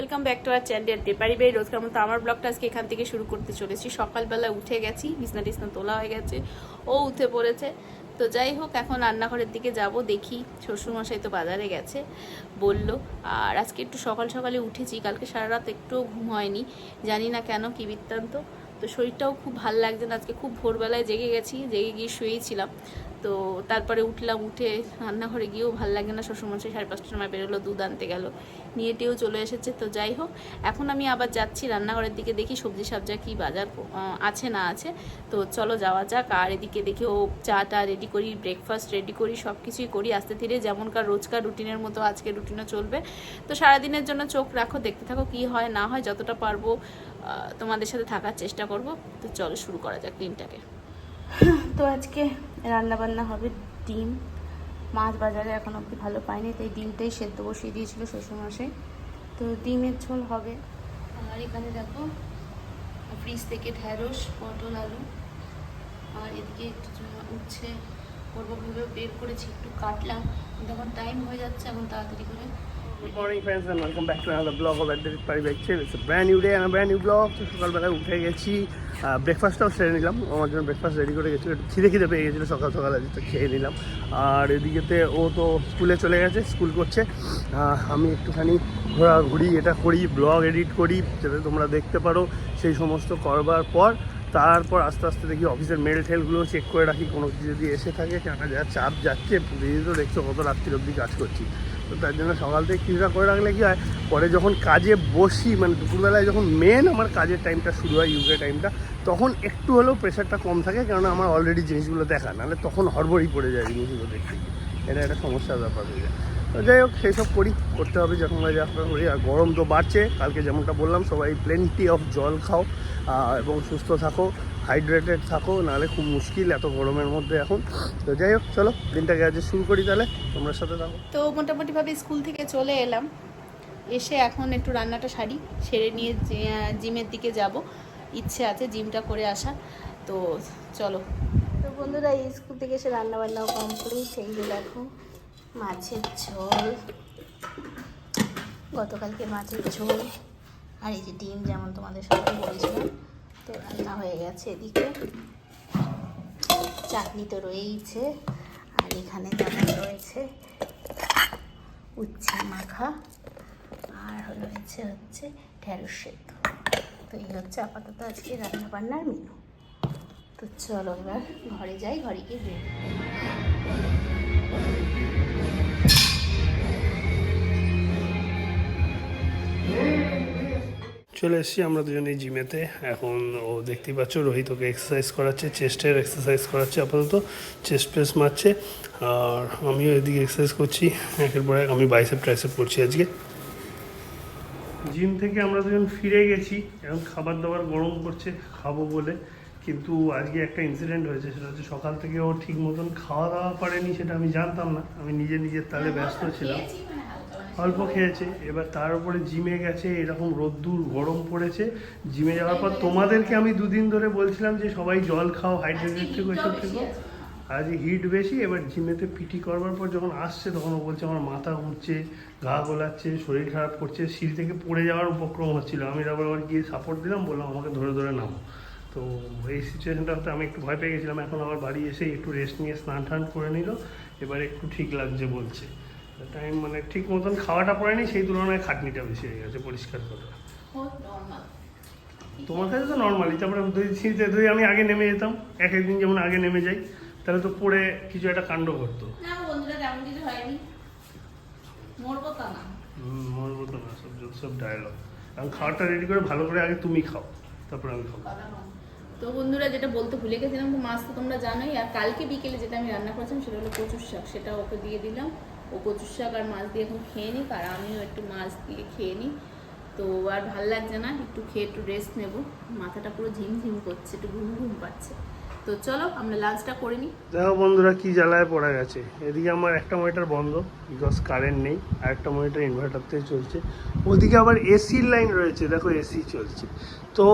Welcome back to our channel পেপারি রোজকার মতো আমার ব্লগটা আজকে এখান থেকে শুরু করতে চলেছি। সকালবেলা উঠে গেছি, বিছনা টিছনা তোলা হয়ে গেছে, ও উঠে পড়েছে। তো যাই হোক, এখন রান্নাঘরের দিকে যাব, দেখি শ্বশুরমশাই তো বাজারে গেছে বলল। আর আজকে একটু সকাল সকালে উঠেছি, কালকে সারা রাত একটুও ঘুম হয়নি, জানি না কেন, কি বৃত্তান্ত। তো শরীরটাও খুব ভালো লাগছে না, আজকে খুব ভোরবেলায় জেগে গেছি, জেগে গিয়ে শুয়েছিলাম। তো তারপরে উঠলাম, উঠে রান্নাঘরে গিয়েও ভালো লাগে না। শ্বশুরমশাই 5:30টার সময় বেরোলো, দুধ আনতে গেল, নিয়েটেও চলে এসেছে। তো যাই হোক, এখন আমি আবার যাচ্ছি রান্নাঘরের দিকে, দেখি সবজি সবজা কি বাজার আছে না আছে। তো চলো যাওয়া যাক। আর এদিকে দেখি ও চাটা রেডি করি, ব্রেকফাস্ট রেডি করি, সব কিছুই করি আস্তে ধীরে, যেমনকার রোজকার রুটিনের মতো আজকে রুটিনও চলবে। তো সারাদিনের জন্য চোখ রাখো, দেখতে থাকো কি হয় না হয়, যতটা পারবো তোমাদের সাথে থাকার চেষ্টা করব। তো চলো শুরু করা যাক দিনটাকে। তো আজকে রান্নাবান্না হবে ডিম, মাছ বাজারে এখন অবধি ভালো পাইনি, তাই ডিমটাই সেদ্ধ বসিয়ে দিয়েছিল শ্বশুরমশাই। তো ডিমের ঝোল হবে। আর এখানে দেখো ফ্রিজ থেকে ঢ্যাঁড়স, পটল, আলু, আর এদিকে একটু উচ্ছে করবো ভেবে বের করেছি, একটু কাটলাম, তখন টাইম হয়ে যাচ্ছে এখন তাড়াতাড়ি করে। Good morning friends and welcome back to another vlog of Addict Party Bike Chill. It's a brand new day and a brand new vlog. তো সকালবেলা উঠে গেছি, ব্রেকফাস্টটাও সেরে নিলাম, আমার জন্য ব্রেকফাস্ট রেডি করে গেছিলো, একটু খিদে পেয়ে গেছিলো সকাল সকাল, আজ তো খেয়ে নিলাম। আর এদিকেতে ও তো স্কুলে চলে গেছে, স্কুল করছে, আমি একটুখানি ঘোরাঘুরি এটা করি, ব্লগ এডিট করি যাতে তোমরা দেখতে পারো। সেই সমস্ত করবার পর তারপর আস্তে আস্তে দেখি অফিসের মেল টেলগুলো চেক করে রাখি, কোনো কিছু যদি এসে থাকে, কেন যা চাপ যাচ্ছে, পুলিশ তো দেখছো কত রাত্রির অবধি কাজ করছি। তো তার জন্য সকাল থেকে কিছুটা করে রাখলে কী হয়, পরে যখন কাজে বসি, মানে দুপুরবেলায় যখন মেন আমার কাজের টাইমটা শুরু হয়, ইউকে টাইমটা, তখন একটু হলেও প্রেশারটা কম থাকে, কেননা আমার অলরেডি জিনিসগুলো দেখা, নাহলে তখন হড়বড়ি পড়ে যায় জিনিসগুলো দেখতে গিয়ে, এটা একটা সমস্যার ব্যাপার হয়ে যায়। তো যাই হোক, সেই সব করতে হবে যখন যা করি। আর গরম তো বাড়ছে, কালকে যেমনটা বললাম, সবাই প্লেন্টি অফ জল খাও এবং সুস্থ থাকো, হাইড্রেটেড থাকো, নাহলে খুব মুশকিল এত গরমের মধ্যে এখন। তো যাই হোক, চলো দিনটাকে আজ শুরু করি, তাহলে তোমরা সাথে থাকো। তো মোটামুটিভাবে স্কুল থেকে চলে এলাম, এসে এখন একটু রান্নাটা সারি, সেরে নিয়ে জিমের দিকে যাব, ইচ্ছে আছে জিমটা করে আসা। তো চলো। তো বন্ধুরা, এই স্কুল থেকে এসে রান্নাবান্নাও কমপ্লিট। এই যে দেখো মাছের ঝোল, গতকালকে মাছের ঝোল, আর এই যে ডিম, যেমন তোমাদের সাথে বলেছিলাম। তো রান্না হয়ে গেছে, এদিকে চাটনি তো রয়েইছে, আর এখানে যেমন রয়েছে উচ্ছে মাখা, আর রয়েছে ঢেঁড়স সেদ্ধ। তো এই হচ্ছে আপাতত আজকে রান্না বান্নার মেনু। তো চলো এবার ঘরে যাই, ঘরে গিয়ে বের। চলে এসেছি আমরা দুজনেই জিমেতে। এখন ও দেখতেই পাচ্ছ, রোহিত ওকে এক্সারসাইজ করাচ্ছে, চেস্টের এক্সারসাইজ করাচ্ছে, আপাতত চেস্ট প্রেস মারছে, আর আমিও এদিকে এক্সারসাইজ করছি একের পর এক। আমি বাইসেপ ট্রাইসেপ করছি আজকে। জিম থেকে আমরা দুজন ফিরে গেছি, এখন খাবার দাবার গরম করছে খাবো বলে, কিন্তু আজকে একটা ইনসিডেন্ট হয়েছে, সেটা হচ্ছে সকাল থেকে ও ঠিক মতন খাওয়া দাওয়া করেনি, সেটা আমি জানতাম না, আমি নিজের তালে ব্যস্ত ছিলাম, অল্প খেয়েছে। এবার তার উপরে জিমে গেছে, এরকম রোদ্দুর গরম পড়েছে। জিমে যাওয়ার পর তোমাদেরকে আমি দুদিন ধরে বলছিলাম যে সবাই জল খাও, হাইড্রেটেড থেকো, এসব থেকো। আজ হিট বেশি, এবার জিমেতে পিটি করবার পর যখন আসছে, তখন ও বলছে আমার মাথা ঘুরছে, গা গোলাচ্ছে, শরীর খারাপ করছে, সিঁড়ি থেকে পড়ে যাওয়ার উপক্রম হচ্ছিল। আমি আবার গিয়ে সাপোর্ট দিলাম, বললাম আমাকে ধরে নামো। তো এই সিচুয়েশনটাতে আমি একটু ভয় পেয়ে গেছিলাম। এখন আবার বাড়ি এসে একটু রেস্ট নিয়ে স্নান টান করে নিল, এবার একটু ঠিক লাগছে বলছে। টাইম মানে ঠিক মতন খাওয়াটা পড়েনি, সেই তুলনায় খাটনিটা বেশি হয়ে গেছে, পরিষ্কার কথা। তোমার কাছে তো নর্মালি, তারপরে যদি আমি আগে নেমে যেতাম, একদিন যেমন আগে নেমে যাই, তাহলে তো পড়ে কিছু একটা কাণ্ড করতো। মরবো তো না, সব ডায়লগ। এখন খাওয়াটা রেডি করে ভালো করে আগে তুমি খাও, তারপরে আমি খাবো। তো বন্ধুরা, যেটা বলতে ভুলে গেছিলাম, তো মাছ তো তোমরা জানোই। আর কালকে বিকেলে যেটা আমি রান্না করেছিলাম সেটা হলো কচুর শাক, সেটা ওকে দিয়ে দিলাম। ও কচুর শাক আর মাছ দিয়ে এখন খেয়ে নিক, আর আমিও একটু মাছ দিয়ে খেয়ে নিই। তো আর ভাল লাগছে না, একটু খেয়ে একটু রেস্ট নেব, মাথাটা পুরো ঝিমঝিম করছে, একটু ঘুম পাচ্ছে। তো চলো আমরা লাঞ্চটা করে নিই। দেখো বন্ধুরা, কি জ্বালায় পড়া গেছে। এদিকে আমার একটা মনিটর বন্ধ, বিকজ কারেন্ট নেই, আর একটা মনিটর ইনভার্টার থেকে চলছে, ওদিকে আবার এসির লাইন রয়েছে, দেখো এসি চলছে। তো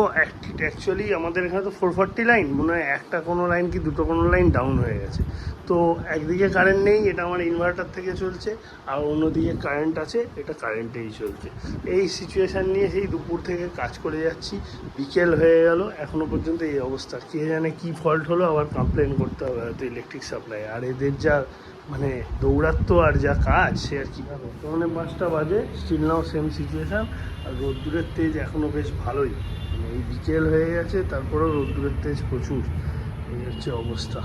অ্যাকচুয়ালি আমাদের এখানে তো 440 লাইন, মনে হয় একটা কোনো লাইন কি দুটো কোনো লাইন ডাউন হয়ে গেছে। তো একদিকে কারেন্ট নেই, এটা আমার ইনভার্টার থেকে চলছে, আর অন্যদিকে কারেন্ট আছে, এটা কারেন্টেই চলছে। এই সিচুয়েশান নিয়ে সেই দুপুর থেকে কাজ করে যাচ্ছি, বিকেল হয়ে গেল, এখনও পর্যন্ত এই অবস্থা। কে জানে কী ফল্ট হলো, আবার কমপ্লেন করতে হবে হয়তো ইলেকট্রিক সাপ্লাই। আর এদের যা মানে দৌড়াত্ম আর যা কাজ, সে আর কীভাবে। মানে 5টা বাজে, স্টিল নাও সেম সিচুয়েশান। আর রোদ্দুরের তেজ এখনও বেশ ভালোই, মানে এই বিকেল হয়ে গেছে, তারপরেও রোদ্দুরের তেজ প্রচুর। এই হচ্ছে অবস্থা,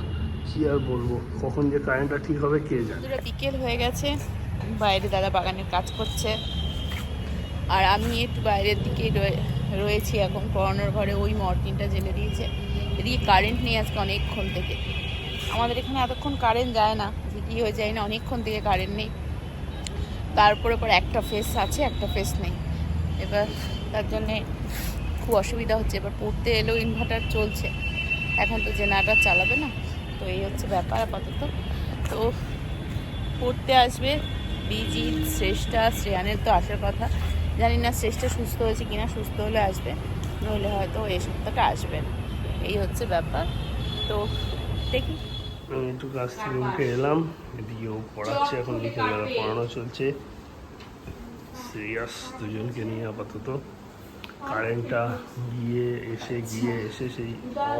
কি আর বলবো। কখন যে কারেন্টটা ঠিক হবে কে জানে। বিকেল হয়ে গেছে, বাইরে দাদা বাগানের কাজ করছে, আর আমি একটু বাইরের দিকে রয়েছি এখন। পড়ানোর ঘরে ওই মর্টিনটা জেলে দিয়েছে। এদিকে কারেন্ট নেই আজকে অনেকক্ষণ থেকে। আমাদের এখানে এতক্ষণ কারেন্ট যায় না, যে কী হয়ে যায় না, অনেকক্ষণ থেকে কারেন্ট নেই। তারপরে পর একটা ফেস আছে, একটা ফেস নেই। এবার তার জন্যে খুব অসুবিধা হচ্ছে। এবার পড়তে এলেও ইনভার্টার চলছে, এখন তো জেনারেটর চালাবে না। তো এই হচ্ছে ব্যাপার আপাতত। তো পড়তে আসবে বিজিৎ, শ্রেষ্ঠা, শ্রেয়ানের তো আসার কথা। জানি না শ্রেষ্ঠা সুস্থ হয়েছে কিনা, সুস্থ হলে আসবে, নইলে হয়তো এই সপ্তাহটা আসবেন। এই হচ্ছে ব্যাপার। তো দেখি। আমি একটু কাছ থেকে উঠে এলাম, এদিকেও পড়াচ্ছে, এখন বিকেলবেলা পড়ানো চলছে। সিরিয়াস দুজনকে নিয়ে আপাতত। কারেন্টটা গিয়ে এসে সেই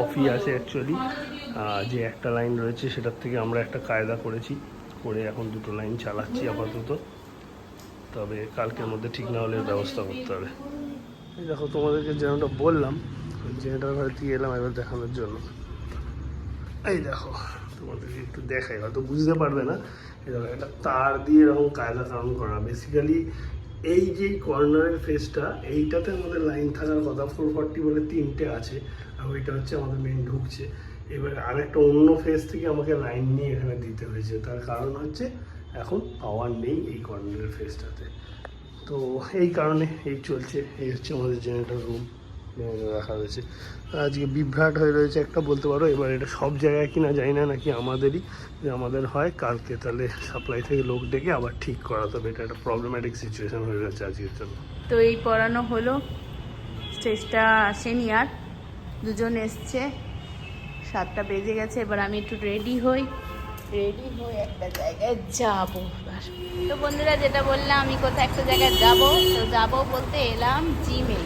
অফই আছে অ্যাকচুয়ালি। যে একটা লাইন রয়েছে সেটার থেকে আমরা একটা কায়দা করেছি, করে এখন 2টো লাইন চালাচ্ছি আপাতত। তবে কালকের মধ্যে ঠিক না হলে ব্যবস্থা করতে হবে। এই দেখো, তোমাদেরকে যেমনটা বললাম, জেনারেটার ঘরে দিয়ে এলাম এবার দেখানোর জন্য। এই দেখো, তোমাদেরকে একটু দেখাই, হয়তো বুঝতে পারবে না। এই দেখো, একটা তার দিয়ে এরকম কায়দা কারণ করা। বেসিক্যালি এই যে কর্নারের ফেসটা, এইটাতে আমাদের লাইন থাকার কথা। 440 বলে 3টে আছে, আর ওইটা হচ্ছে আমাদের মেন ঢুকছে। এবার আরেকটা অন্য ফেস থেকে আমাকে লাইন নিয়ে এখানে দিতে হয়েছে। তার কারণ হচ্ছে এখন পাওয়ার নেই এই কর্নারের ফেসটাতে। তো এই কারণে এই চলছে। এই হচ্ছে আমাদের জেনারেটর রুম রাখা রয়েছে। আজকে বিভ্রাট হয়ে রয়েছে একটা, বলতে পারো। এবার এটা সব জায়গায় কিনা জানি না, নাকি আমাদেরই, যে আমাদের হয় কালকে তাহলে সাপ্লাই থেকে লোক ডেকে আবার ঠিক করাতে হবে। এটা একটা প্রবলেম্যাটিক সিচুয়েশন হয়ে গেছে আজকের জন্য। তো এই পড়ানো হলো, স্টেজটা আসেনি আর, দুজন এসছে, 7টা বেজে গেছে। এবার আমি একটু রেডি হয়ে একটা জায়গায় যাবো। তো বন্ধুরা, যেটা বললাম, আমি কোথাও একটা জায়গায় যাবো, তো যাবো বলতে এলাম জিমে।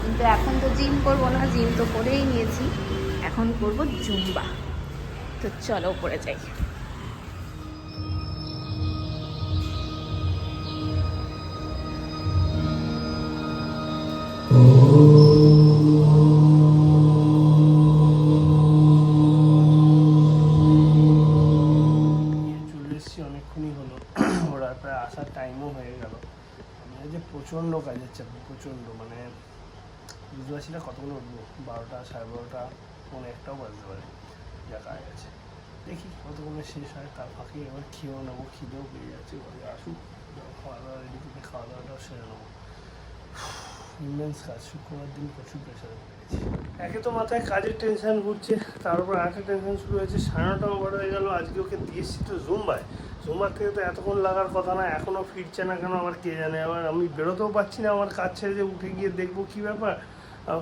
কিন্তু এখন তো জিম করবো না, জিম তো করেই নিয়েছি, এখন করব জুম্বা। তো চলো উপরে যাই। চলে এসেছি, অনেকক্ষণই হলো, ওরা প্রায় আসার টাইমও হয়ে গেল। আমি যে প্রচণ্ড কাজের চাপ, প্রচণ্ড, মানে বুঝতে পারছি না কতক্ষণ উঠবো। 12টা, 12:30, 1:00টাও বাজতে পারে, যা কাজ আছে। দেখি কতক্ষণে শেষ হয়। তার ফাঁকে এবার খেয়েও নেবো, খিদেও পেয়ে যাচ্ছে। ঘরে আসুক, খাওয়া দাওয়া রেডি করে খাওয়া দাওয়াটাও সেরে নেবো। ইমেন্স কাজ, শুক্রবার দিন প্রচুর প্রেশারে পড়ে গেছি। একে তো মাথায় কাজের টেনশন ঘুরছে, তার উপর আরেকটা টেনশন শুরু হয়েছে। 9:30 ওভার হয়ে গেল। আজকে ওকে দিয়েছি তো জুম্বায়, জুম্বার থেকে তো এতক্ষণ লাগার কথা না, এখনও ফিরছে না কেন আবার কে জানে। আবার আমি বেরোতেও পারছি না, আমার কাজ ছেড়ে যে উঠে গিয়ে দেখবো কী ব্যাপার।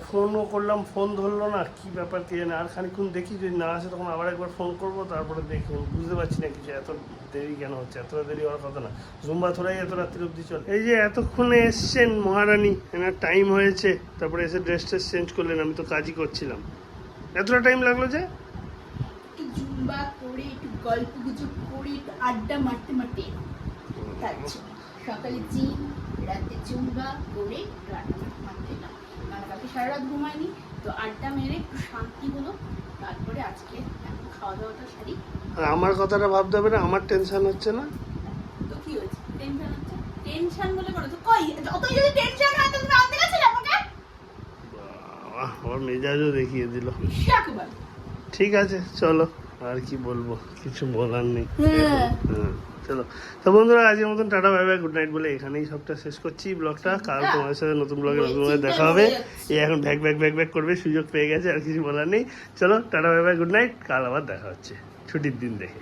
ফোনও করলাম, ফোন ধরলো না, কী ব্যাপার কে জানে। আর খানিক্ষণ দেখি, যদি না আসে তখন আবার একবার ফোন করবো, তারপরে দেখুন। বুঝতে পারছি না কিছু, এত দেরি কেন হচ্ছে। এতটা দেরি হওয়ার কথা না, জুম্বা থোড়াই এত রাত্রি অবধি চল। এই যে এতক্ষণে এসছেন মহারানী, এনার টাইম হয়েছে, তারপরে এসে ড্রেস ট্রেস চেঞ্জ করলেন। আমি তো কাজই করছিলাম। এতটা টাইম লাগলো যে? একটু জুম্বা করে, একটু গল্প গুজব করে, একটু আড্ডা মারতে মারতে যাচ্ছি। সকালে জিম, রাতে জুম্বা করে, আড্ডা মারতে মারতে এলাম। মানে কালকে সারা রাত ঘুমায়নি, তো আড্ডা মেরে একটু শান্তি হলো। তারপরে আজকে এখন খাওয়া দাওয়াটা সারি। আর আমার কথাটা ভাবতে হবে না? আমার টেনশন হচ্ছে না তো কি হয়েছে? টেনশন হচ্ছে? টেনশন বলে করো তো কই? যতই যদি টেনশন হয়, তুমি আনতে গেছিলে আমাকে? আমার মেজাজও দেখিয়ে দিল। শাকবার। ঠিক আছে, চলো, আর কি বলবো, কিছু বলার নেই। চলো, তো বন্ধুরা, আজকের মতন tata, bye bye, good night বলে এখানেই সবটা শেষ করছি ব্লগটা। কাল তোমাদের সাথে নতুন ব্লগে দেখা হবে। এই এখন ব্যাক করবে, সুযোগ পেয়ে গেছে, আর কিছু বলার নেই। চলো, tata, bye bye, good night. কাল আবার দেখা হচ্ছে ছুটির দিন দেখে।